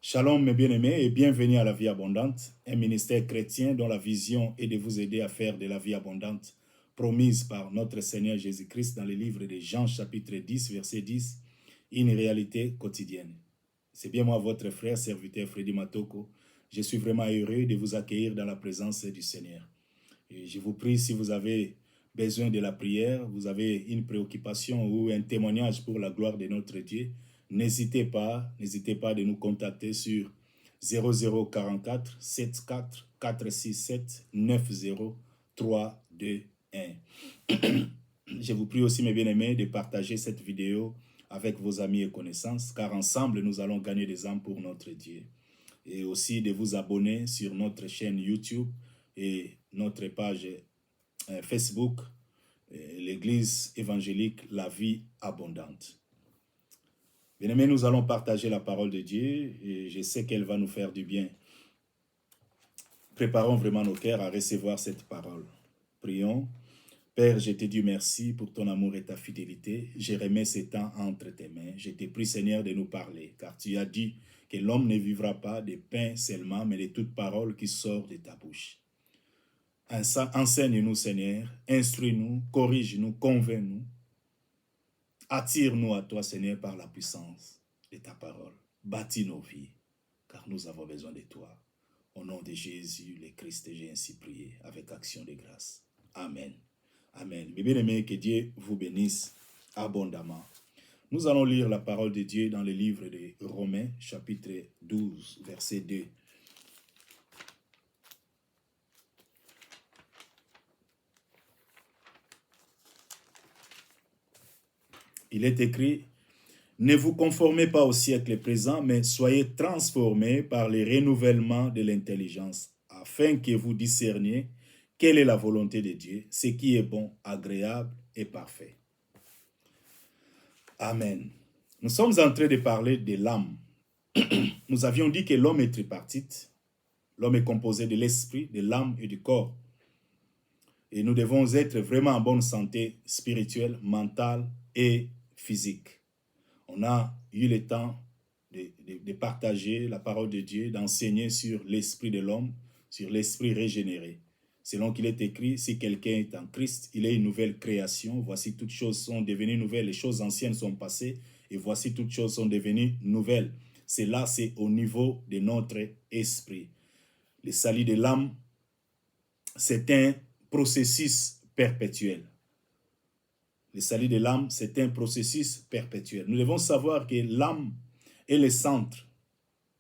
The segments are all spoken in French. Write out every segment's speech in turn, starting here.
Shalom mes bien-aimés et bienvenue à la vie abondante, un ministère chrétien dont la vision est de vous aider à faire de la vie abondante promise par notre Seigneur Jésus-Christ dans le livre de Jean chapitre 10 verset 10, une réalité quotidienne. C'est bien moi votre frère serviteur Freddy Matoko. Je suis vraiment heureux de vous accueillir dans la présence du Seigneur. Et je vous prie, si vous avez besoin de la prière, vous avez une préoccupation ou un témoignage pour la gloire de notre Dieu, n'hésitez pas de nous contacter sur 0044 74 467 9032 Je vous prie aussi, mes bien-aimés, de partager cette vidéo avec vos amis et connaissances, car ensemble, nous allons gagner des âmes pour notre Dieu. Et aussi de vous abonner sur notre chaîne YouTube et notre page Facebook, l'Église évangélique La Vie Abondante. Bien-aimés, nous allons partager la parole de Dieu et je sais qu'elle va nous faire du bien. Préparons vraiment nos cœurs à recevoir cette parole. Prions. Père, je te dis merci pour ton amour et ta fidélité. Je remets ces temps entre tes mains. Je te prie, Seigneur, de nous parler, car tu as dit que l'homme ne vivra pas de pain seulement, mais de toute parole qui sort de ta bouche. Enseigne-nous, Seigneur, instruis-nous, corrige-nous, convainc-nous. Attire-nous à toi, Seigneur, par la puissance de ta parole. Bâtis nos vies, car nous avons besoin de toi. Au nom de Jésus, le Christ, j'ai ainsi prié avec action de grâce. Amen. Amen. Mes bien-aimés, que Dieu vous bénisse abondamment. Nous allons lire la parole de Dieu dans le livre de Romains, chapitre 12, verset 2. Il est écrit, « Ne vous conformez pas au siècle présent, mais soyez transformés par le renouvellement de l'intelligence, afin que vous discerniez quelle est la volonté de Dieu, ce qui est bon, agréable et parfait. » Amen. Nous sommes en train de parler de l'âme. Nous avions dit que l'homme est tripartite. L'homme est composé de l'esprit, de l'âme et du corps. Et nous devons être vraiment en bonne santé spirituelle, mentale et physique. On a eu le temps de partager la parole de Dieu, d'enseigner sur l'esprit de l'homme, sur l'esprit régénéré. Selon qu'il est écrit, si quelqu'un est en Christ, il est une nouvelle création. Voici toutes choses sont devenues nouvelles. Les choses anciennes sont passées et voici toutes choses sont devenues nouvelles. Cela, c'est au niveau de notre esprit. Le salut de l'âme, c'est un processus perpétuel. Le salut de l'âme, c'est un processus perpétuel. Nous devons savoir que l'âme est le centre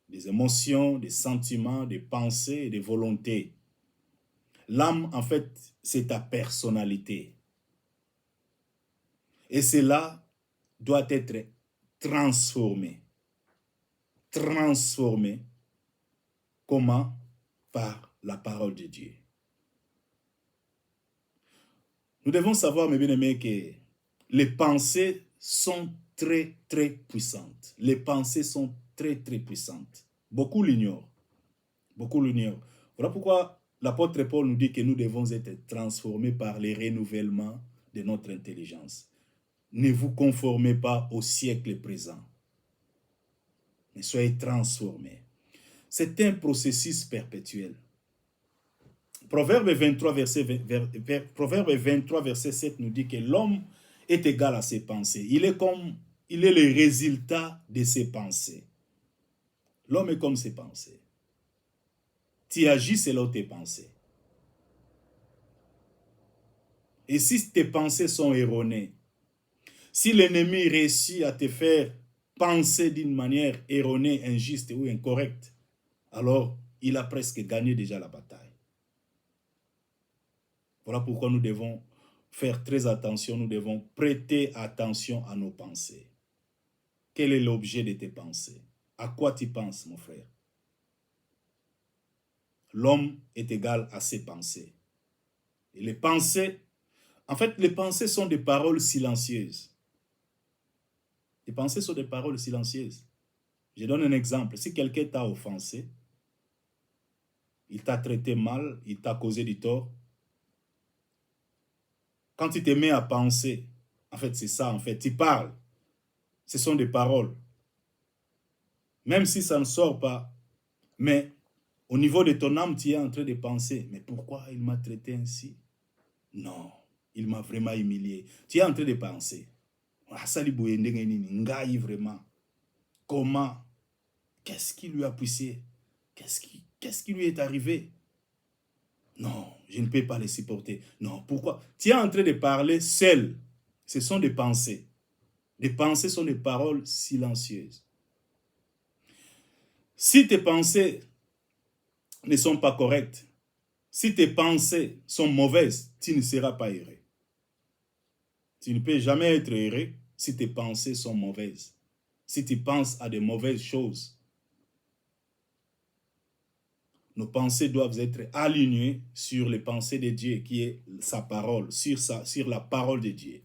des émotions, des sentiments, des pensées et des volontés. L'âme, en fait, c'est ta personnalité. Et cela doit être transformé. Transformé. Comment? Par la parole de Dieu. Nous devons savoir, mes bien-aimés, que les pensées sont très, très puissantes. Les pensées sont très, très puissantes. Beaucoup l'ignorent. Beaucoup l'ignorent. Voilà pourquoi l'apôtre Paul nous dit que nous devons être transformés par les renouvellements de notre intelligence. Ne vous conformez pas au siècle présent, mais soyez transformés. C'est un processus perpétuel. Proverbe 23, verset 7 nous dit que l'homme est égal à ses pensées. Il est le résultat de ses pensées. L'homme est comme ses pensées. Tu agis selon tes pensées. Et si tes pensées sont erronées, si l'ennemi réussit à te faire penser d'une manière erronée, injuste ou incorrecte, alors il a presque gagné déjà la bataille. Voilà pourquoi nous devons faire très attention, nous devons prêter attention à nos pensées. Quel est l'objet de tes pensées? À quoi tu penses, mon frère? L'homme est égal à ses pensées. Et les pensées, en fait, les pensées sont des paroles silencieuses. Les pensées sont des paroles silencieuses. Je donne un exemple. Si quelqu'un t'a offensé, il t'a traité mal, il t'a causé du tort, quand tu te mets à penser, en fait, c'est ça, en fait, tu parles. Ce sont des paroles. Même si ça ne sort pas, mais au niveau de ton âme, tu es en train de penser, mais pourquoi il m'a traité ainsi? Non, il m'a vraiment humilié. Tu es en train de penser, vraiment, comment, qu'est-ce qui lui a poussé? Qu'est-ce qui lui est arrivé? Non, je ne peux pas les supporter. Non, pourquoi? Tu es en train de parler seul. Ce sont des pensées. Les pensées sont des paroles silencieuses. Si tes pensées ne sont pas correctes, si tes pensées sont mauvaises, tu ne seras pas heureux. Tu ne peux jamais être heureux si tes pensées sont mauvaises. Si tu penses à de mauvaises choses, nos pensées doivent être alignées sur les pensées de Dieu, qui est sa parole, sur la parole de Dieu.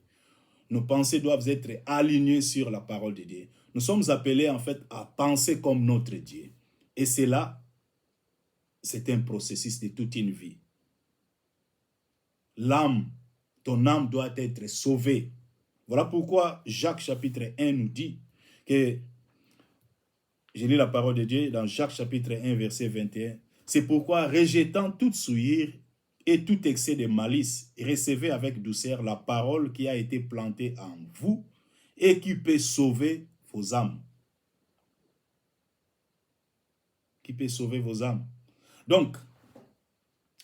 Nos pensées doivent être alignées sur la parole de Dieu. Nous sommes appelés en fait à penser comme notre Dieu. Et cela, c'est un processus de toute une vie. L'âme, ton âme doit être sauvée. Voilà pourquoi Jacques chapitre 1 nous dit que, je lis la parole de Dieu dans Jacques chapitre 1 verset 21, c'est pourquoi rejetant toute souillure et tout excès de malice, recevez avec douceur la parole qui a été plantée en vous et qui peut sauver vos âmes. Qui peut sauver vos âmes. Donc,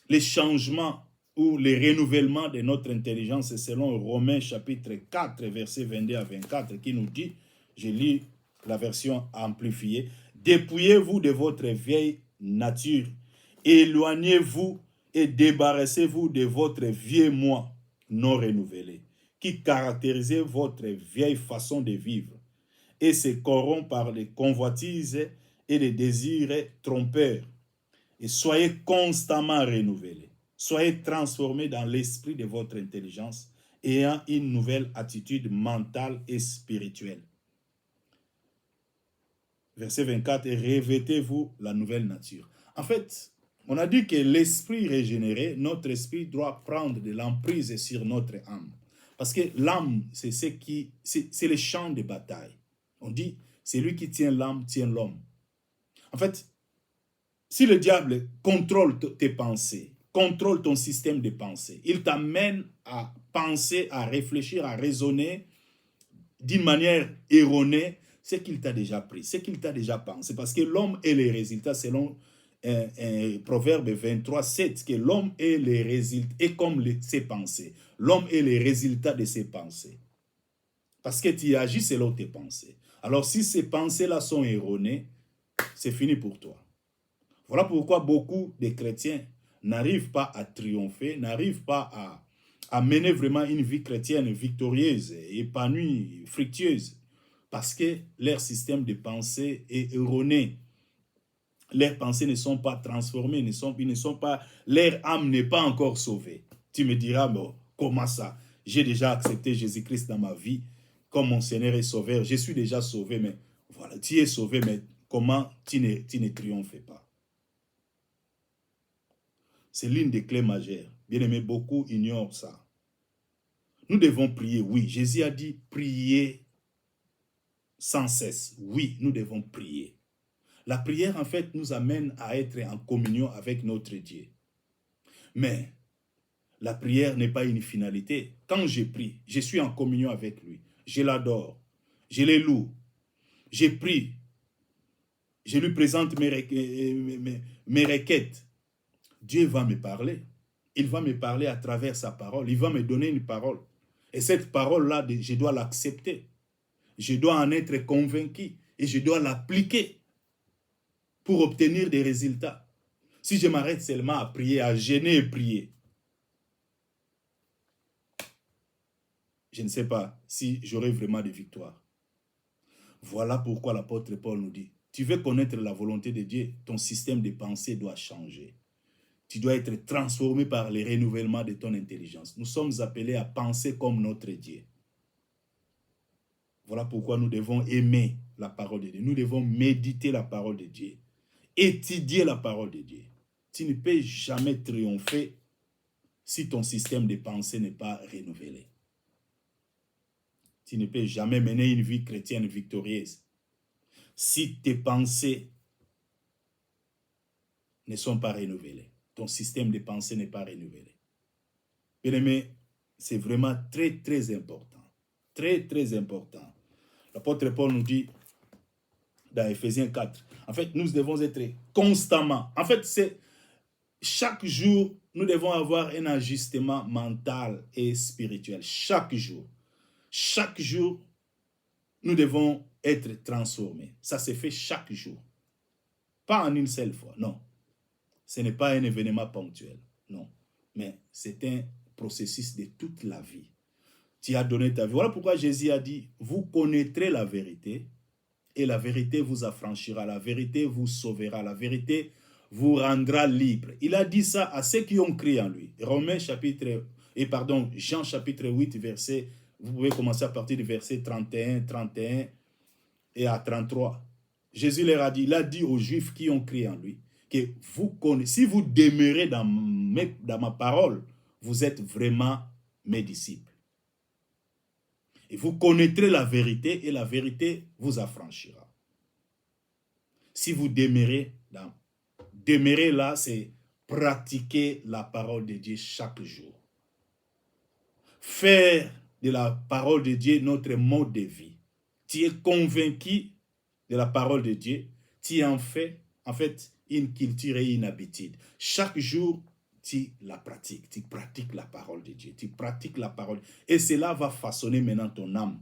les changements ou les renouvellements de notre intelligence, c'est selon Romains chapitre 4, verset 22 à 24, qui nous dit, je lis la version amplifiée, dépouillez-vous de votre vieille nature, éloignez-vous et débarrassez-vous de votre vieux moi non renouvelé, qui caractérisait votre vieille façon de vivre et se corrompt par les convoitises et les désirs trompeurs. Et soyez constamment renouvelés. Soyez transformés dans l'esprit de votre intelligence, ayant une nouvelle attitude mentale et spirituelle. Verset 24, et revêtez-vous la nouvelle nature. En fait, on a dit que l'esprit régénéré, notre esprit doit prendre de l'emprise sur notre âme. Parce que l'âme, c'est le champ de bataille. On dit, c'est lui qui tient l'âme, tient l'homme. En fait, si le diable contrôle tes pensées, contrôle ton système de pensée, il t'amène à penser, à réfléchir, à raisonner d'une manière erronée, c'est qu'il t'a déjà pris, c'est qu'il t'a déjà pensé. Parce que l'homme est les résultats, selon Proverbe 23, 7, que l'homme est les résultats, et comme ses pensées. L'homme est les résultats de ses pensées. Parce que tu agis selon tes pensées. Alors si ces pensées-là sont erronées, c'est fini pour toi. Voilà pourquoi beaucoup de chrétiens n'arrivent pas à triompher, n'arrivent pas à mener vraiment une vie chrétienne victorieuse, épanouie, fructueuse, parce que leur système de pensée est erroné. Leurs pensées ne sont pas transformées, leur âme n'est pas encore sauvée. Tu me diras, bon, comment ça? J'ai déjà accepté Jésus-Christ dans ma vie comme mon Seigneur et Sauveur. Je suis déjà sauvé, mais voilà, tu es sauvé, mais comment tu ne triomphes pas? C'est l'une des clés majeures. Bien aimé, beaucoup ignorent ça. Nous devons prier, oui. Jésus a dit, prier sans cesse. Oui, nous devons prier. La prière, en fait, nous amène à être en communion avec notre Dieu. Mais la prière n'est pas une finalité. Quand je prie, je suis en communion avec lui. Je l'adore. Je le loue. Je prie. Je lui présente mes requêtes. Dieu va me parler. Il va me parler à travers sa parole. Il va me donner une parole. Et cette parole-là, je dois l'accepter. Je dois en être convaincu. Et je dois l'appliquer pour obtenir des résultats. Si je m'arrête seulement à prier, à gêner et prier, je ne sais pas si j'aurai vraiment de victoire. Voilà pourquoi l'apôtre Paul nous dit, tu veux connaître la volonté de Dieu, ton système de pensée doit changer. Tu dois être transformé par le renouvellement de ton intelligence. Nous sommes appelés à penser comme notre Dieu. Voilà pourquoi nous devons aimer la parole de Dieu. Nous devons méditer la parole de Dieu. Étudier la parole de Dieu. Tu ne peux jamais triompher si ton système de pensée n'est pas renouvelé. Tu ne peux jamais mener une vie chrétienne victorieuse si tes pensées ne sont pas renouvelées, ton système de pensée n'est pas renouvelé. Bien-aimé, c'est vraiment très, très important. Très, très important. L'apôtre Paul nous dit dans Ephésiens 4, en fait, nous devons être constamment. En fait, c'est chaque jour, nous devons avoir un ajustement mental et spirituel. Chaque jour. Chaque jour, nous devons être transformés. Ça se fait chaque jour. Pas en une seule fois, non. Ce n'est pas un événement ponctuel, non. Mais c'est un processus de toute la vie. Tu as donné ta vie. Voilà pourquoi Jésus a dit, vous connaîtrez la vérité et la vérité vous affranchira, la vérité vous sauvera, la vérité vous rendra libre. Il a dit ça à ceux qui ont cru en lui. Jean chapitre 8, verset, vous pouvez commencer à partir du verset 31, 31 et à 33. Jésus leur a dit, il a dit aux Juifs qui ont cru en lui, que si vous demeurez dans ma parole, vous êtes vraiment mes disciples. Et vous connaîtrez la vérité et la vérité vous affranchira. Si vous demeurez là, c'est pratiquer la parole de Dieu chaque jour. Faire de la parole de Dieu notre mode de vie. Tu es convaincu de la parole de Dieu, tu en fais, en fait, une culture et une habitude. Chaque jour, tu la pratiques. Tu pratiques la parole de Dieu. Tu pratiques la parole. Et cela va façonner maintenant ton âme.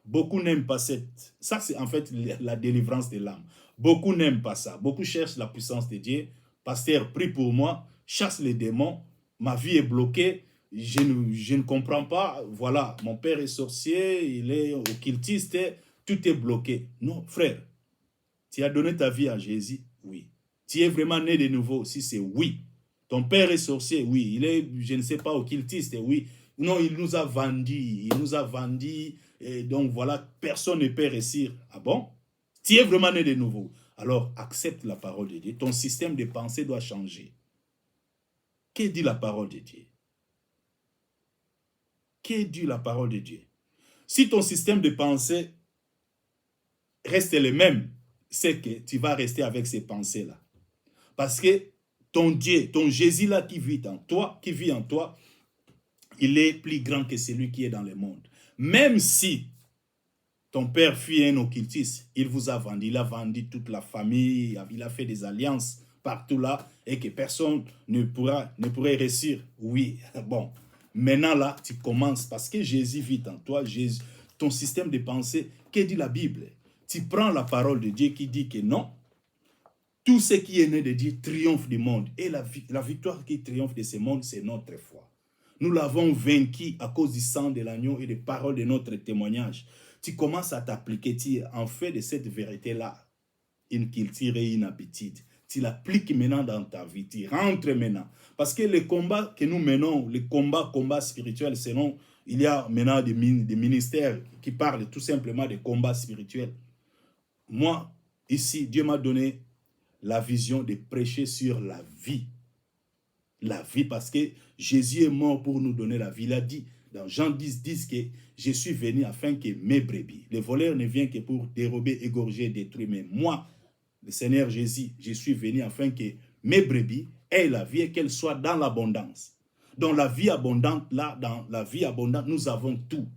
Beaucoup n'aiment pas cette... Ça, c'est en fait la délivrance de l'âme. Beaucoup n'aiment pas ça. Beaucoup cherchent la puissance de Dieu. Pasteur, prie pour moi. Chasse les démons. Ma vie est bloquée. Je ne comprends pas. Voilà, mon père est sorcier. Il est occultiste. Tout est bloqué. Non, frère. Tu as donné ta vie à Jésus? Oui. Tu es vraiment né de nouveau? Si c'est oui. Ton père est sorcier? Oui. Il est, je ne sais pas, occultiste? Oui. Non, il nous a vendu. Il nous a vendu. Et donc voilà, personne ne peut réussir. Ah bon? Tu es vraiment né de nouveau. Alors, accepte la parole de Dieu. Ton système de pensée doit changer. Que dit la parole de Dieu? Que dit la parole de Dieu? Si ton système de pensée reste le même, c'est que tu vas rester avec ces pensées-là. Parce que ton Dieu, ton Jésus-là qui vit en toi, il est plus grand que celui qui est dans le monde. Même si ton père fut un occultiste, il vous a vendu, il a vendu toute la famille, il a fait des alliances partout là, et que personne ne pourrait réussir. Oui, bon. Maintenant là, tu commences, parce que Jésus vit en toi, ton système de pensée, que dit la Bible? Tu prends la parole de Dieu qui dit que non, tout ce qui est né de Dieu triomphe du monde. Et la victoire qui triomphe de ce monde, c'est notre foi. Nous l'avons vaincu à cause du sang de l'agneau et des paroles de notre témoignage. Tu commences à t'appliquer, tu en fais de cette vérité-là une culture et une habitude. Tu l'appliques maintenant dans ta vie, tu rentres maintenant. Parce que le combat que nous menons, le combat spirituel, sinon, il y a maintenant des ministères qui parlent tout simplement de combat spirituel. Moi, ici, Dieu m'a donné la vision de prêcher sur la vie. La vie, parce que Jésus est mort pour nous donner la vie. Il a dit dans Jean 10 que je suis venu afin que mes brebis, le voleur ne vient que pour dérober, égorger, détruire. Mais moi, le Seigneur Jésus, je suis venu afin que mes brebis aient la vie et qu'elles soient dans l'abondance. Dans la vie abondante, là, dans la vie abondante, nous avons tout.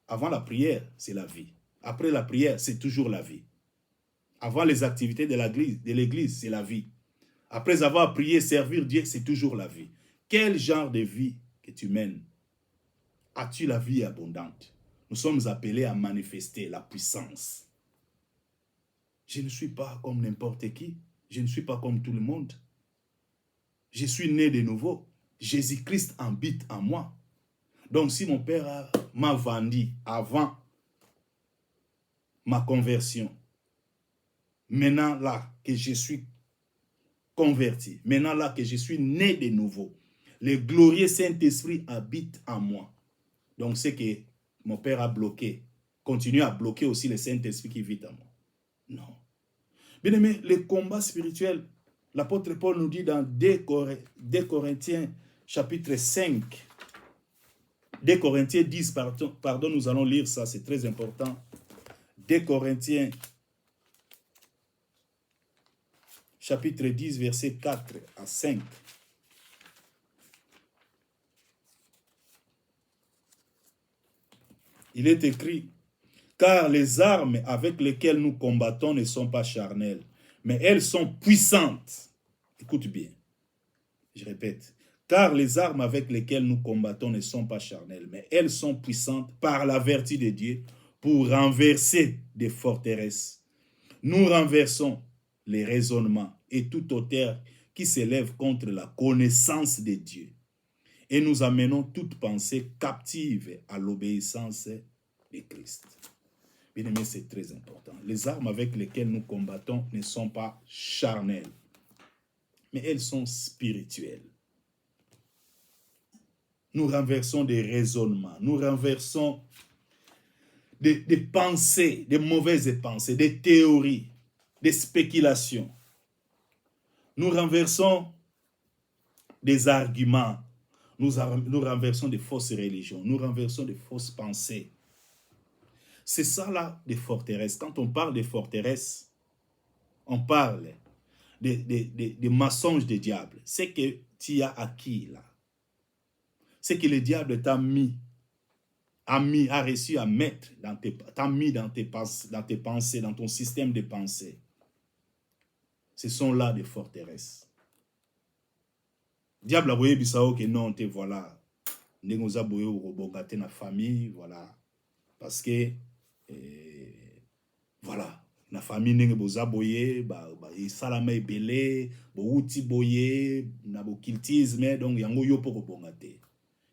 Avant la prière, c'est la vie. Après la prière, c'est toujours la vie. Avant les activités de l'église, c'est la vie. Après avoir prié, servir Dieu, c'est toujours la vie. Quel genre de vie que tu mènes? As-tu la vie abondante? Nous sommes appelés à manifester la puissance. Je ne suis pas comme n'importe qui. Je ne suis pas comme tout le monde. Je suis né de nouveau. Jésus-Christ habite en moi. Donc si mon père m'a vendu avant ma conversion, maintenant là que je suis converti, maintenant là que je suis né de nouveau, le glorieux Saint-Esprit habite en moi. Donc c'est que mon père a bloqué, continue à bloquer aussi le Saint-Esprit qui vit en moi. Non. Bien aimé, le combat spirituel, l'apôtre Paul nous dit dans 2 Corinthiens chapitre 5, 2 Corinthiens 10, pardon, nous allons lire ça, c'est très important. 2 Corinthiens chapitre 10, versets 4 à 5. Il est écrit, « Car les armes avec lesquelles nous combattons ne sont pas charnelles, mais elles sont puissantes. » Écoute bien, je répète. « Car les armes avec lesquelles nous combattons ne sont pas charnelles, mais elles sont puissantes par la vertu de Dieu pour renverser des forteresses. Nous renversons les raisonnements et toute hauteur qui s'élève contre la connaissance de Dieu. Et nous amenons toute pensée captive à l'obéissance de Christ. » Bien aimé, c'est très important. Les armes avec lesquelles nous combattons ne sont pas charnelles, mais elles sont spirituelles. Nous renversons des raisonnements, nous renversons des pensées, des mauvaises pensées, des théories, des spéculations. Nous renversons des arguments, nous renversons des fausses religions, nous renversons des fausses pensées. C'est ça là des forteresses. Quand on parle des forteresses, on parle des mensonges des diables. C'est que tu as acquis là. C'est que le diable t'a mis, a réussi à mettre dans tes pensées, dans ton système de pensée. Ce sont là des forteresses. Diable a voyé bisao que non, te voilà. Nengoza boye ou robogate na famille, voilà. Parce que voilà, na famille nenge boza boye, salama ebele, bo uti boye, na bo kiltisme, donc yango yo poko bongate.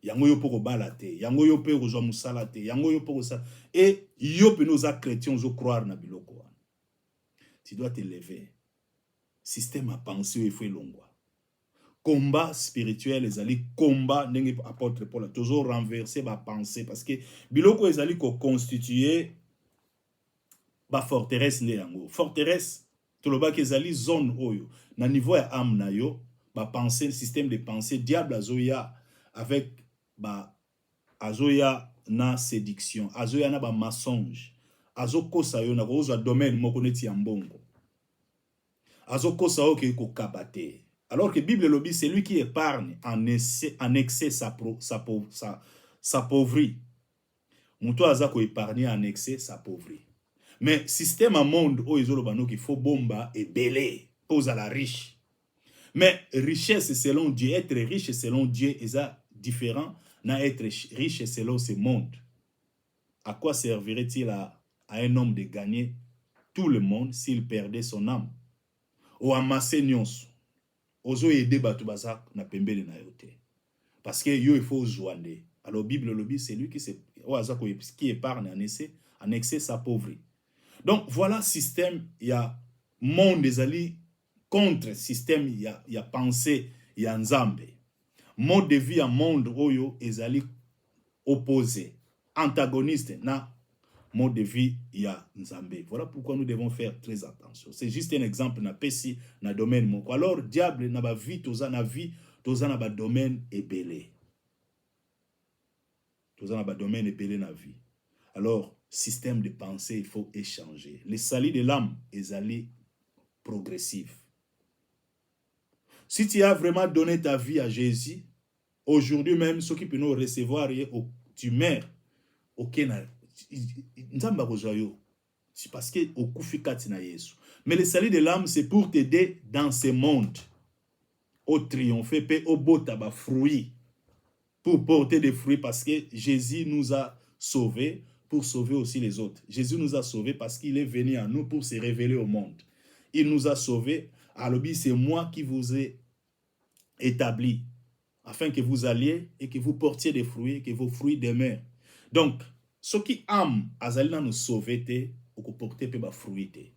Yango yo poko balate, yango yo pe kozwa musala te, yango yo poko sa. Et yo pe nous a chrétiens zo croire na biloko. Tu dois te lever. Système à penser il faut longwa. Combat spirituel, les alliés, combat, n'est apôtre Paul, toujours renverser ma pensée, parce que biloko les alliés qu'on constitué, ba forteresse ne yango. Forteresse, tout le bas les alliés zone oyo, na niveau ya âme na yo, ba pensée, système de pensée, diable azoya, avec ba azoya na séduction, azoya na ba mensonge, azoko sa yo na kozo domaine moko neti ya mbongo, azoko sa yo ke ko kabate. Alors que Bible lobby, c'est lui qui épargne en excès sa pauvreté. Mouto azako épargner en excès sa pauvreté. Mais système à monde où ils ont qu'il faut bomba et belé pose à la riche. Mais richesse selon Dieu, être riche selon Dieu est différent d'être riche selon ce monde. À quoi servirait-il à un homme de gagner tout le monde s'il perdait son âme? Ou amasser nyonso. Ozo aider batu baza na pembele na yote. Parce que yo il faut joindre. Alors Bible lobby c'est lui qui épargne en excès sa pauvreté. Donc voilà système, il y a monde des alliés contre système, il y a pensée, il y a nzambe. Mode de vie à monde oyo ezali opposé, antagoniste na mode de vie il y a nzambe. Voilà pourquoi nous devons faire très attention. C'est juste un exemple na pesi na domaine moko. Alors diable na ba vie toza na ba domaine ebelé. Toza na ba domaine ebelé na vie. Alors système de pensée il faut échanger. Le salut de l'âme est allé progressif. Si tu as vraiment donné ta vie à Jésus, aujourd'hui même ceux qui peuvent nous recevoir tu meurs aucun nzamba kozoyo. C'est parce que au kufikati na Yesu. Mais le salut de l'âme c'est pour t'aider dans ce monde au triompher pe au botaba fruits pour porter des fruits parce que Jésus nous a sauvés pour sauver aussi les autres. Jésus nous a sauvés parce qu'il est venu à nous pour se révéler au monde. Il nous a sauvés. Alors c'est moi qui vous ai établi afin que vous alliez et que vous portiez des fruits, que vos fruits demeurent. Donc, ceux qui aiment azalina nous sauver ou que porter des fruits.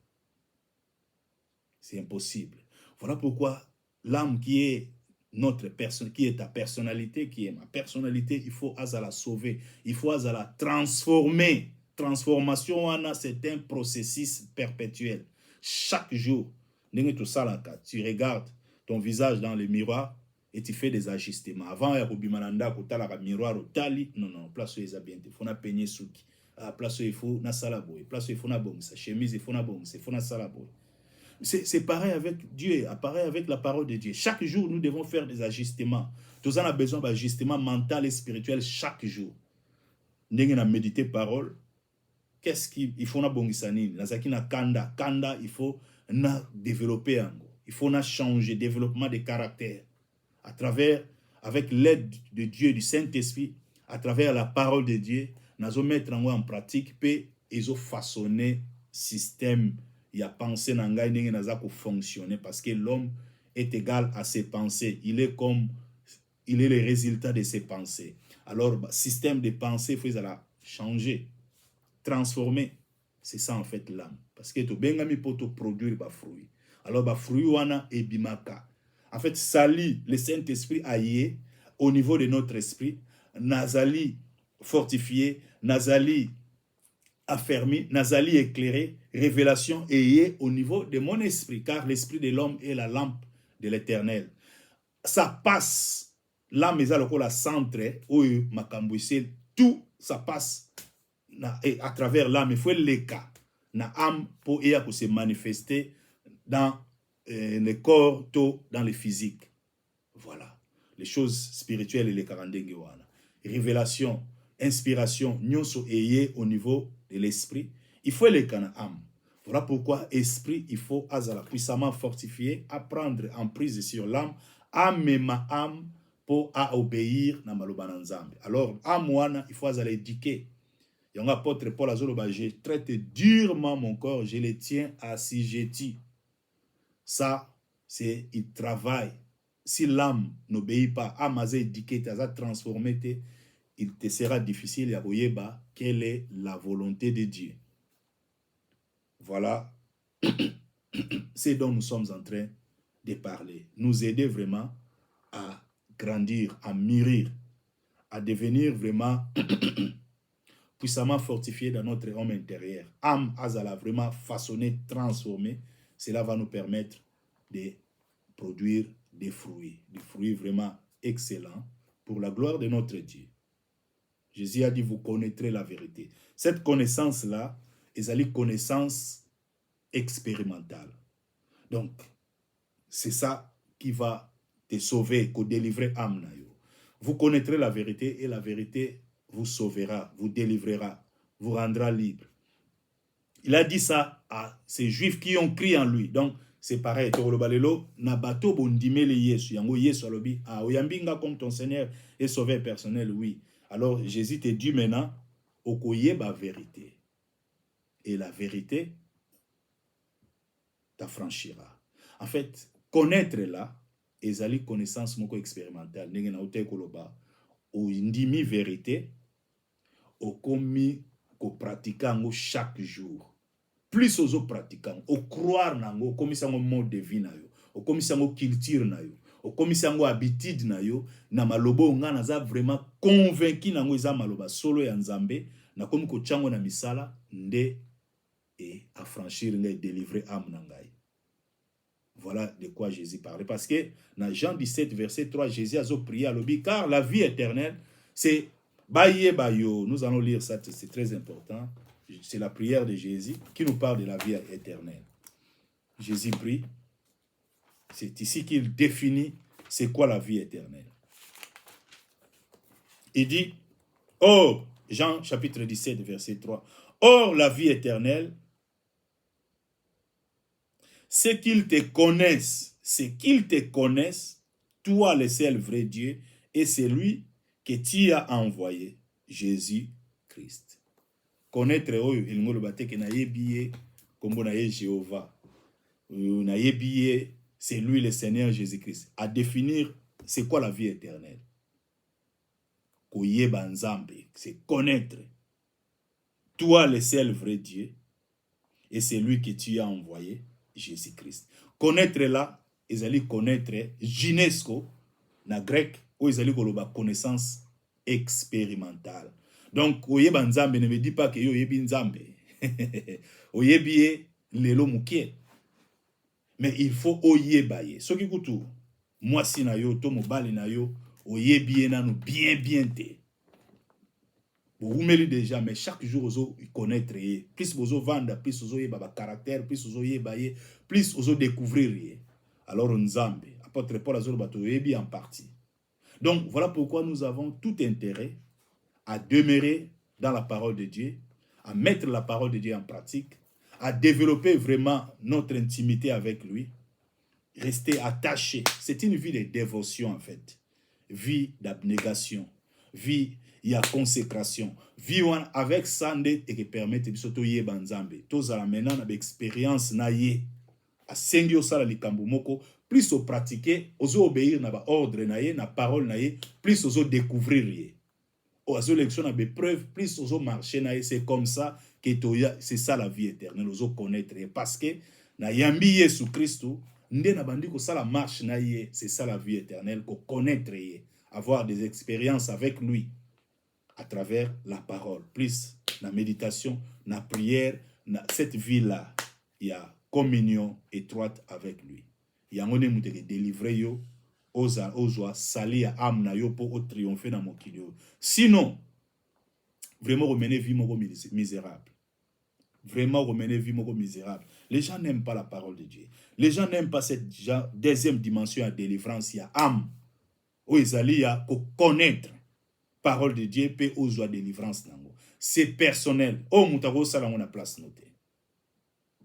C'est impossible. Voilà pourquoi l'âme qui est notre personne, qui est ta personnalité, qui est ma personnalité, il faut à la sauver, il faut à la transformer. Transformation, c'est un processus perpétuel. Chaque jour, tu regardes ton visage dans le miroir et tu fais des ajustements. Avant, il y a un miroir au tali. Non, place où il y a bien. Il faut peigner souki. Place où il faut na salaboy. Place où il faut na bon. Sa chemise, il faut na bon. Il faut na salaboy. C'est pareil avec Dieu, pareil avec la parole de Dieu. Chaque jour, nous devons faire des ajustements. Tous on a besoin d'ajustements mental et spirituel chaque jour. Nous avons médité parole. Qu'est-ce qu'il faut na bongisani? Nazaki na kanda. Kanda, il faut na développer. Il faut na changer, développement de caractère. À travers, avec l'aide de Dieu, du Saint-Esprit, à travers la parole de Dieu, nous allons mettre en pratique, puis ils ont façonné système. Il y a pensé dans le fonctionner parce que l'homme est égal à ses pensées. Il est le résultat de ses pensées. Alors, système de pensée, il faut changer, transformer. C'est ça en fait l'âme. Parce que tu bengami pour produire des fruits. Alors, les fruits wana et bimaka. En fait, sali le Saint-Esprit aillé au niveau de notre esprit, nazali fortifié, nazali affermi, nazali éclairé, révélation ayé au niveau de mon esprit, car l'esprit de l'homme est la lampe de l'Éternel. Ça passe, l'âme est la centre, tout ça passe à travers l'âme. Il faut le cas, na âme pour se manifester dans le corps, dans le physique. Voilà. Les choses spirituelles et les karandengewana. Révélation, inspiration, nyonso ayé au niveau de l'esprit. Il faut les âme. Voilà pourquoi esprit, il faut azala puissamment fortifié, apprendre en prise sur l'âme, âme ma âme pour obéir na maloba na nzambe. Alors, âme wana, il faut azala éduquer. Yon apôtre Paul azoloba, je traite durement mon corps, je le tiens assujetti. Ça, c'est, il travaille. Si l'âme n'obéit pas, âme a éduqué, a transformé, il te sera difficile à voir quelle est la volonté de Dieu. Voilà ce dont nous sommes en train de parler. Nous aider vraiment à grandir, à mûrir, à devenir vraiment puissamment fortifié dans notre homme intérieur. Âme azala vraiment façonné, transformé. Cela va nous permettre de produire des fruits vraiment excellents pour la gloire de notre Dieu. Jésus a dit, vous connaîtrez la vérité. Cette connaissance-là, est une connaissance expérimentale. Donc, c'est ça qui va te sauver, te délivrer âme. Vous connaîtrez la vérité et la vérité vous sauvera, vous délivrera, vous rendra libre. Il a dit ça à ces Juifs qui ont crié en lui. Donc, c'est pareil. Nabato bondimele Yesu. Yango Yesu alobi. Ah, oyambinga comme ton Seigneur et sauveur personnel, oui. Alors, Jésus te dit maintenant, okoye ba vérité. Et la vérité t'affranchira. En fait, connaître là, ezali connaissance moko expérimentale. Nenge na ote koloba, o ndimi vérité, okomi ko pratika ngo chaque jour. Plus aux pratiquants, au croire nango, au commissango mode de vie na yo, au commissango culture na yo, au commissango habitude na yo, na malobo nga naza vraiment convaincu nango eza maloba solo ya nzambe, na komi ko chango na misala nde et affranchir ngai délivrer âme na ngai. Voilà de quoi Jésus parlait. Parce que dans Jean 17 verset 3, Jésus a prié à l'obi, car la vie éternelle, c'est baye bayo. Nous allons lire ça, c'est très important. C'est la prière de Jésus qui nous parle de la vie éternelle. Jésus prie. C'est ici qu'il définit c'est quoi la vie éternelle. Il dit, or, Jean chapitre 17, verset 3, or la vie éternelle, c'est qu'ils te connaissent, toi le seul vrai Dieu, et c'est lui que tu as envoyé, Jésus-Christ. Connaître oyo il ngolo bateke na yebiye kombo na Jéhovah na yebiye c'est lui le Seigneur Jésus-Christ. À définir c'est quoi la vie éternelle. Koyeba nzambe, c'est connaître toi le seul vrai Dieu et c'est lui que tu as envoyé, Jésus-Christ. Connaître là, ezali connaître ginesko na grec ou ezali koloba connaissance expérimentale. Donc, oyeba nzambe ne me dit pas que yo yebi nzambe. Oyebi lelo mukie. Mais il faut oyeba ye. Soki kutu, moi si na yo, to mobali na yo, oyebi nanu bien te. Vous mêlez déjà, mais chaque jour, vous connaître. Plus vous vendre, plus vous avez caractère, plus vous avez plus vous découvrir. Alors, on Nzambe, apôtre Paul Azor Batoyebi en partie. Donc, voilà pourquoi nous avons tout intérêt à demeurer dans la parole de Dieu, à mettre la parole de Dieu en pratique, à développer vraiment notre intimité avec lui, rester attaché. C'est une vie de dévotion en fait, vie d'abnégation, vie il y a consécration, vie avec ça et qui permet de surtout yeba Nzambe. Tous à la maintenant avec expérience na ye, à sengio sala likambo moko, plus au pratiquer, aux obéir na ba ordre na ye, na parole na ye, plus aux découvrir ye. Aux élections na be preuve, plus aux marcher na ye, c'est comme ça que c'est ça la vie éternelle, aux connaître parce que na yambi Yesu Christo, ndé na bandi ko sala marche na ye, c'est ça la vie éternelle, ko connaître ye, avoir des expériences avec lui à travers la parole, plus la méditation, la prière, cette vie-là, il y a communion étroite avec lui. Il y a un moment où il délivrer yo, aux joies, salir à âme na yo pour triompher dans mon kilo. Sinon, vraiment remener vie misérable. Vraiment remener vie misérable. Les gens n'aiment pas la parole de Dieu. Les gens n'aiment pas cette deuxième dimension à délivrance. Il y a âme. Où ils allaient à connaître parole de Dieu peut aux joies de délivrance. C'est personnel. Oh, moutago sala on a place notée.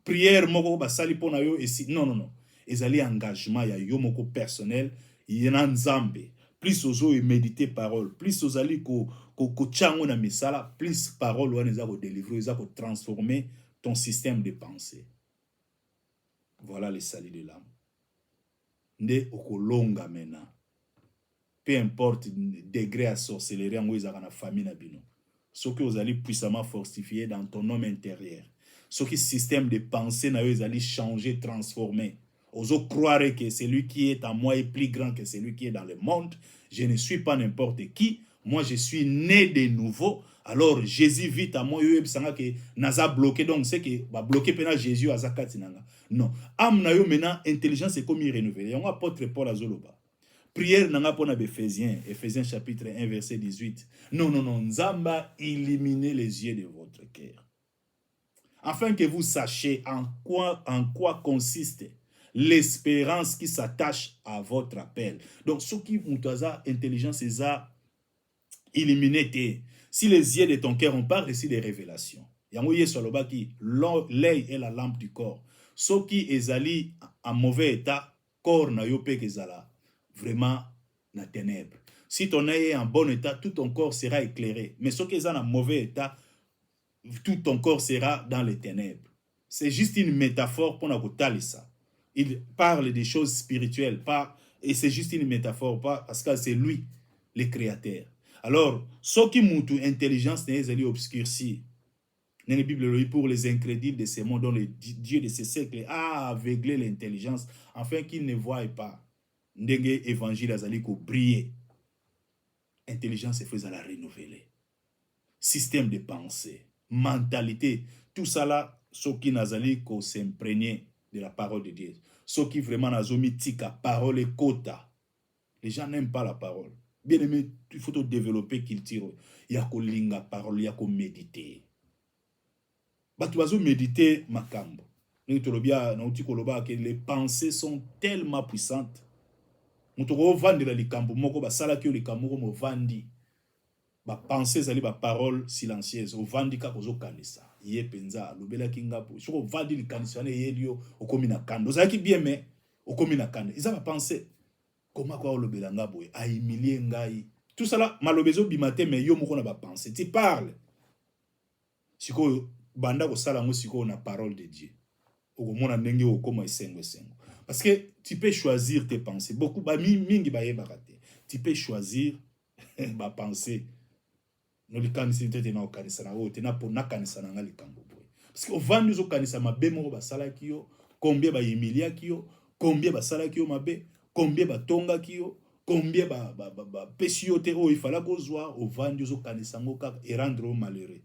Prière moko basali pona yo et si non. Ils allaient engagement ya yo moko personnel. Il y en a Nzambe. Plus ozo et méditer parole. Plus ozo ali ko chango na misala. Plus parole ou aneza ko délivrer, za ko transformer ton système de pensée. Voilà le salut de l'âme. Nde okolonga maintenant. Peu importe le degré à sorcellerie, en dans la famille nabino. Ce que vous allez puissamment fortifier dans ton homme intérieur. Ce qui système de pensée na vous allez changer, transformer. Vous croire que celui qui est en moi est plus grand que celui qui est dans le monde. Je ne suis pas n'importe qui. Moi, je suis né de nouveau. Alors, Jésus vit à moi. Que naza bloqué. Donc, c'est que va bloquer pena Jésus à zakatinanga. Non. Am na yo maintenant intelligence est comme renouvelée. On apôtre Paul Azoloba. Prière nanga pona Éphésiens chapitre 1 verset 18. Non, Nzamba illuminez les yeux de votre cœur. Afin que vous sachiez en quoi consiste l'espérance qui s'attache à votre appel. Donc, ce qui mutaza intelligence est ça illuminé. Si les yeux de ton cœur, on parle ici des révélations. Yangoye soloba qui l'œil est la lampe du corps. Ce qui est allé en mauvais état, corps na yo pe kezala vraiment na ténèbres. Si ton œil est en bon état, tout ton corps sera éclairé. Mais ce qui est en mauvais état, tout ton corps sera dans les ténèbres. C'est juste une métaphore pour nous ça. Il parle des choses spirituelles, et c'est juste une métaphore, parce que c'est lui, le créateur. Alors, ce qui montre intelligence n'est obscurci. Dans la Bible, pour les incrédules de ce monde, dont le Dieu de ce siècle a aveuglé l'intelligence, afin qu'ils ne voient pas. Ndenge évangile azali ko briller. Intelligence est faite à la renouveler. Système de pensée, mentalité, tout ça là, ce qui n'azali ko s'imprégner de la parole de Dieu. Ce qui vraiment nazomi tika parole et kota. Les gens n'aiment pas la parole. Bien aimé, il faut développer culture. Il y a ko linga parole, il y a ko méditer. Batu bazo méditer makambo. Les pensées sont tellement puissantes. Mutoko vandi la likambo moko ba sala ki likambo mo vandi. Ba pensées zali ba parole silencieuse o vandi ka kozo kanisa. Ye penza lobela kingapo. Soko vandi likanisa ne yelio okomi na kando. Zaki bien mais okomi na kando. Ils ont pensé comment quoi lobela ngabo a humilier ngai. Tout ça là malobezo bimate mais yo moko na ba pensée. Tu parles. Siko banda ko sala ngo siko na parole de Dieu. Okomona ndenge okoma esengo. Parce que tu peux choisir tes pensées. Beaucoup mingi ba yebarate. Tu peux choisir ba pensée. No likanisi tete na okanisa na o tena po na kanisa na ngali kambo boy. Parce que ovandi zo kanisa mabe mo ba sala kiyo, combien ba emilia kiyo, combien ba sala kiyo mabe, combien ba tonga kiyo, combien ba pesio te o ifala ko zwa ovandi zo kanisa ngoka et rendre malheureux.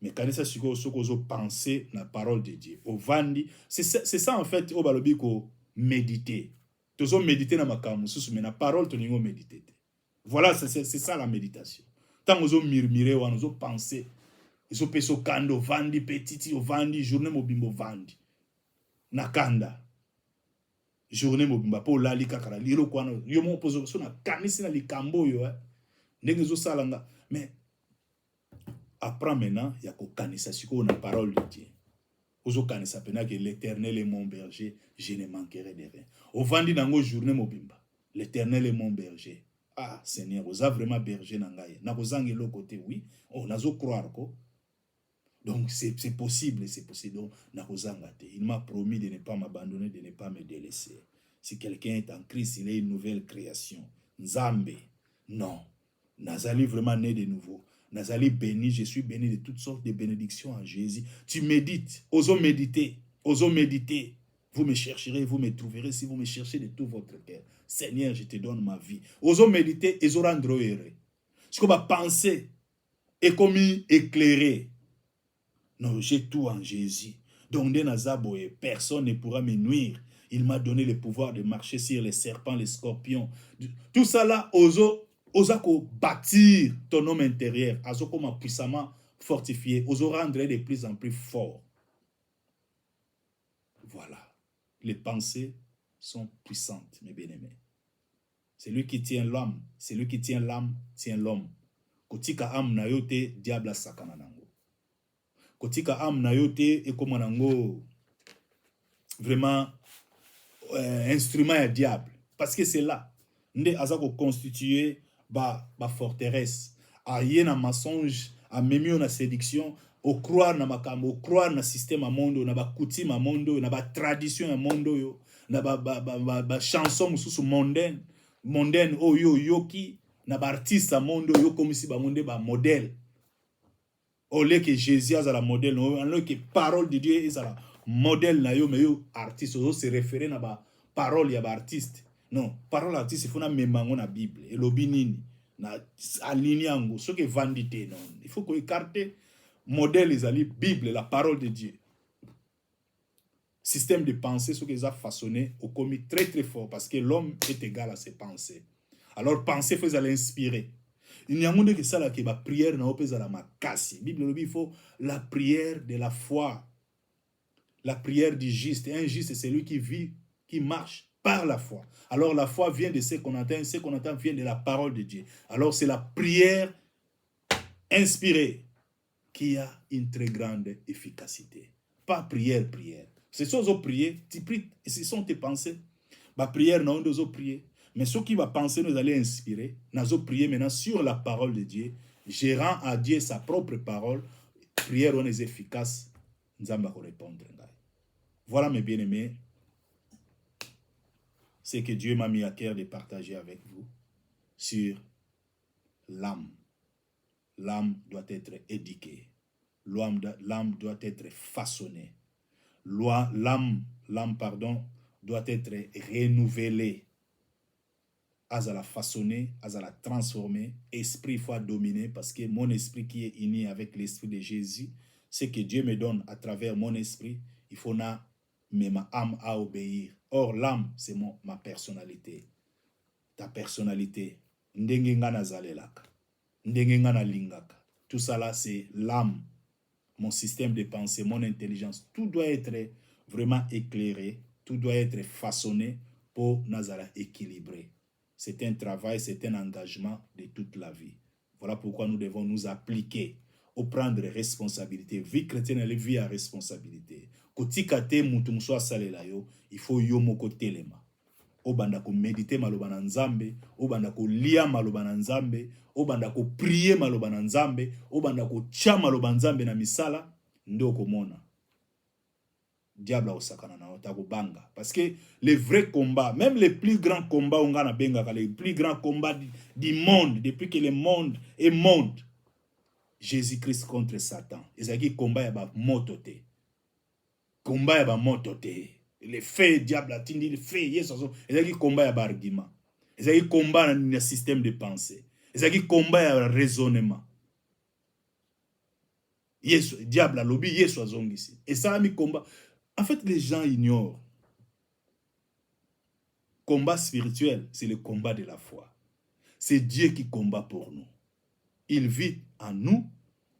Mais kanisa siko soko zo penser la parole de Dieu. Ovandi, c'est ça en fait au balobi ko méditer. Tozo méditer na makamu susu mais na parole to ningo méditer. Voilà, c'est ça la méditation. tant ozo murmurer wana ozo penser ozo peso kando vandi petiti ovandi journée mobimbo vandi nakanda journée mobimba po lali kaka na lilo kwana yo mo pozo so na kanisi na likambo yo ndenge zo salanga mais apprends maintenant ya ko kanisa siko na parole de Dieu ozo kanisa pena que l'Éternel est mon berger je ne manquerai de rien ovandi nango journée mobimba l'Éternel est mon berger ah Seigneur oza vraiment berger na ngai na kozangi lo côté oui on nazo croire ko donc c'est possible, c'est possible. Donc, il m'a promis de ne pas m'abandonner, de ne pas me délaisser. Si quelqu'un est en Christ, il est une nouvelle création. Nzambe, non. Nazali vraiment né de nouveau. Nazali béni, je suis béni de toutes sortes de bénédictions en Jésus. Tu médites, osons méditer, osons méditer. Vous me chercherez, vous me trouverez si vous me cherchez de tout votre cœur. Seigneur, je te donne ma vie. Osons méditer et osons rendre heureux. Ce qu'on va penser est comme éclairé. Non, j'ai tout en Jésus. Donc, personne ne pourra me nuire. Il m'a donné le pouvoir de marcher sur les serpents, les scorpions. Tout ça là, oso bâtir ton homme intérieur. Oso comme puissamment fortifié. Oso rendre de plus en plus fort. Voilà. Les pensées sont puissantes, mes bien-aimés. Celui qui tient l'âme, celui qui tient l'âme, tient l'homme. Kotika am na yote, diable sakana nango. Kotika am na yote et comme nango vraiment instrument à diable parce que c'est là nde azako constituer ba forteresse a yena mensonge a memio na séduction au croire na makambo au croire na système à mondo na ba coutume à mondo na ba tradition à mondo yo na ba chanson mususu mondaine oyo yoki na ba artiste à mondo yo comme si ba monde ba modèle. Au lieu que Jésus a la modèle, au lieu que parole de Dieu est la modèle na yo mais yo artiste on se référer na ba parole ya ba artiste. Non, parole artiste il faut na memango na Bible et lobinini na aligner ce que vandité non. Il faut qu'on écarte modèle les Bible la parole de Dieu. Système de pensée ce qu'ils a façonné au commis très très fort parce que l'homme est égal à ses pensées. Alors penser faut l'inspirer. Il n'y a pas que ça là qui va prière na opeza la makasi. Bible il faut la prière de la foi. La prière du juste. Un juste c'est celui qui vit, qui marche par la foi. Alors la foi vient de ce qu'on entend vient de la parole de Dieu. Alors c'est la prière inspirée qui a une très grande efficacité. Pas prière. C'est ça que prier, tu pries, et ce sont tes pensées. Ma prière non de prier. Mais ce qui va penser, nous allons inspirer. Nous allons prier maintenant sur la parole de Dieu. Gérant à Dieu sa propre parole. Prière on est efficace. Nous allons répondre. Voilà mes bien-aimés. C'est que Dieu m'a mis à cœur de partager avec vous sur l'âme. L'âme doit être éduquée. L'âme doit être façonnée. L'âme doit être renouvelée. À la façonner, à la transformer, esprit il faut dominer parce que mon esprit qui est uni avec l'esprit de Jésus, ce que Dieu me donne à travers mon esprit, il faut mais ma âme à obéir. Or l'âme c'est ma personnalité. Ta personnalité, ndenge nga nazalelaka, ndenge nga nalingaka. Tout ça là c'est l'âme, mon système de pensée, mon intelligence, tout doit être vraiment éclairé, tout doit être façonné pour nazala équilibré. C'est un travail, c'est un engagement de toute la vie. Voilà pourquoi nous devons nous appliquer au prendre responsabilité. Vie chrétienne, elle vit à responsabilité. Kotikate mutumso asalela yo, il faut yo moko telema. Obanda ko méditer maloba na nzambe, obanda ko lia maloba na nzambe, obanda ko prier maloba na nzambe, obanda ko tia maloba nzambe na misala, ndo komona. Diable au sakana na otako banga parce que les vrais combats, même les plus grands combats on a benga les plus grands combats du monde depuis que le monde est monde, Jésus-Christ contre Satan. Ezaki combat ya ba motote. Combat ya ba motote. Le fait diable a tindi le fait yeso ezaki combat ya ba argument. Ezaki combat na système de pensée. Ezaki combat ya raisonnement. Yeso diable a lobby yeso azongisi. Et ça a mis combat. En fait, les gens ignorent. Combat spirituel, c'est le combat de la foi. C'est Dieu qui combat pour nous. Il vit en nous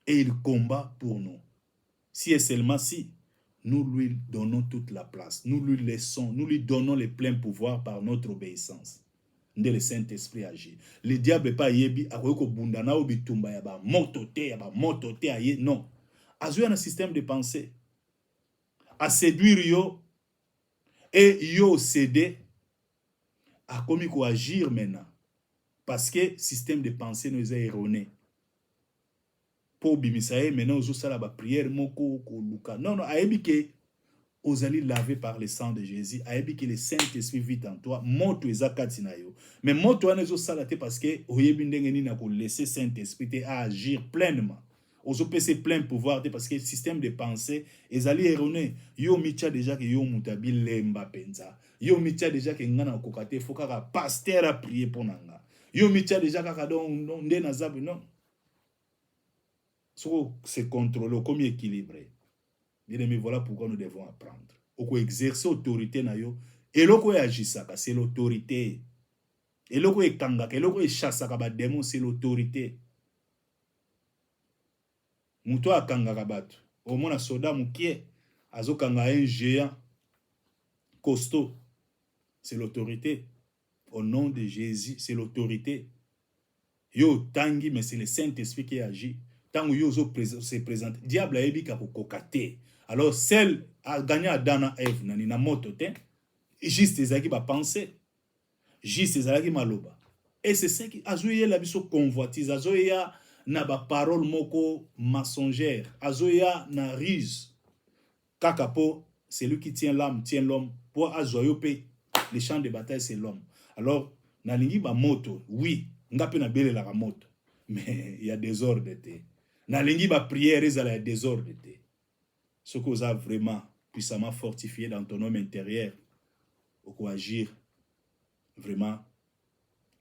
et il combat pour nous. Si et seulement si nous lui donnons toute la place, nous lui laissons, nous lui donnons le plein pouvoir par notre obéissance. Le Saint-Esprit agit. Le diable n'est pas yebi, akoyoko bundana ou bitumba yaba motote aye. Non. Azoui un système de pensée. À séduire yo et yo céder à comme il faut agir maintenant. Parce que le système de pensée nous est erroné. Pour bimisaye maintenant aux sala ba prière moko ko luka. Non, ayebi que aux allez laver par le sang de Jésus, ayebi que le Saint-Esprit vit en toi, moto ezakati na yo. Mais moto anezo salate parce que oyebi ndenge ni na ko laisser Saint-Esprit te agir pleinement. Ozo pese plein pouvoir te parce que le système de pensée ezali erroné. Yo micha déjà que yo mutabi lemba penza. Yo micha déjà que ngana kokate fokaka pasteur a prier pour nanga. Yo micha déjà kaka don nde na zabu non. So c'est contrôlé comme équilibré. Bien-aimé, voilà pourquoi nous devons apprendre. Oko exercer autorité na yo, eloko e agisaka, c'est l'autorité. Eloko e kangaka, eloko e chassaka ba démon, c'est l'autorité. Muto a kangaka bato. Au moins a soda mukie, azo kanga un géant costaud. C'est l'autorité. Au nom de Jésus, c'est l'autorité. Yo tangi, mais c'est le Saint-Esprit qui agit. Tango yo se présente. Diable a ebi kako kokate. Alors, celle a gagné à Dana Eve, nani na moto te, juste ezaki ba pensée, juste ezaki maloba. Et c'est ça qui azoye la biso convoitise, azoye na ba parole moko mensongère, azoya na ruse. Kakapo, c'est lui qui tient l'âme, tient l'homme. Pour azoyope, les champs de bataille, c'est l'homme. Alors, na lingi ba moto, oui, ngape na bele la moto, mais il y a des ordres te. Na lingi ba prière, il y a des ordres te. Ce que vous avez vraiment puissamment fortifié dans ton homme intérieur, au quoi agir vraiment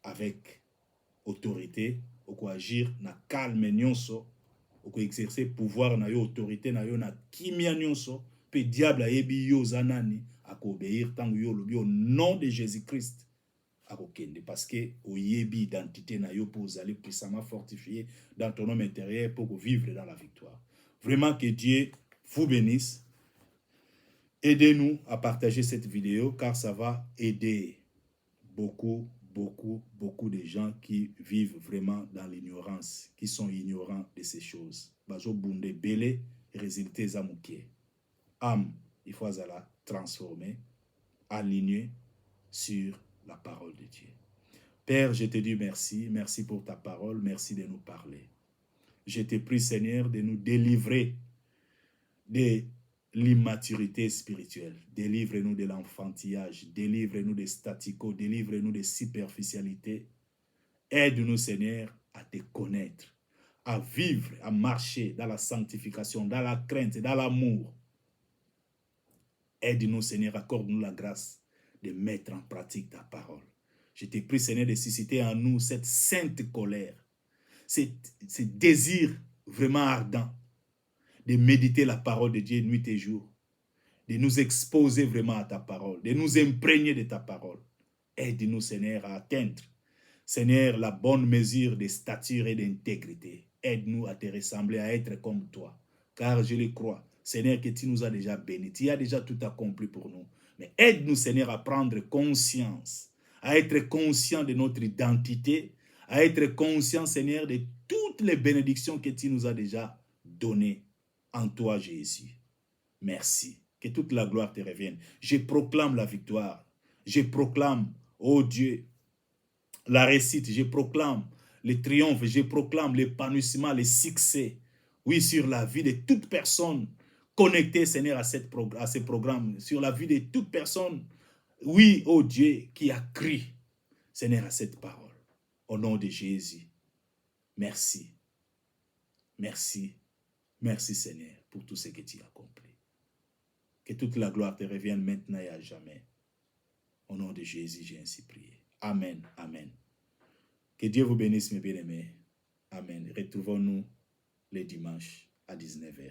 avec autorité, au quoi agir na calme nyonso, au quoi exercer pouvoir na yo autorité na yo na kimia nyonso, pe diable a yebi yo zanani à obéir tant yo lobi au nom de Jésus-Christ à kokende parce que au yebi identité na yo pour vous aller puissamment fortifié dans ton homme intérieur pour vivre dans la victoire. Vraiment que Dieu vous bénisse. Aidez-nous à partager cette vidéo car ça va aider beaucoup de gens qui vivent vraiment dans l'ignorance, qui sont ignorants de ces choses. Bazo bunde belé, résulté zamouké. Âme, il faut la transformer, aligner sur la parole de Dieu. Père, je te dis merci, merci pour ta parole, merci de nous parler. Je te prie, Seigneur, de nous délivrer de l'immaturité spirituelle. Délivre-nous de l'enfantillage, délivre-nous des staticos, délivre-nous de superficialité. Aide-nous, Seigneur, à te connaître, à vivre, à marcher dans la sanctification, dans la crainte, dans l'amour. Aide-nous, Seigneur, accorde-nous la grâce de mettre en pratique ta parole. Je te prie, Seigneur, de susciter en nous cette sainte colère, ce désir vraiment ardent de méditer la parole de Dieu nuit et jour, de nous exposer vraiment à ta parole, de nous imprégner de ta parole. Aide-nous, Seigneur, à atteindre, Seigneur, la bonne mesure de stature et d'intégrité. Aide-nous à te ressembler, à être comme toi, car je le crois, Seigneur, que tu nous as déjà bénis, tu as déjà tout accompli pour nous. Mais aide-nous, Seigneur, à prendre conscience, à être conscient de notre identité, à être conscient, Seigneur, de toutes les bénédictions que tu nous as déjà données en toi, Jésus. Merci. Que toute la gloire te revienne. Je proclame la victoire. Je proclame, oh Dieu, la réussite. Je proclame le triomphe. Je proclame l'épanouissement, le succès. Oui, sur la vie de toute personne connectée, Seigneur, à ce programme. Sur la vie de toute personne, oui, oh Dieu, qui a crié, Seigneur, à cette parole. Au nom de Jésus. Merci. Merci. Merci, Seigneur, pour tout ce que tu as accompli. Que toute la gloire te revienne maintenant et à jamais. Au nom de Jésus, j'ai ainsi prié. Amen, amen. Que Dieu vous bénisse, mes bien-aimés. Amen. Retrouvons-nous les dimanches à 19h.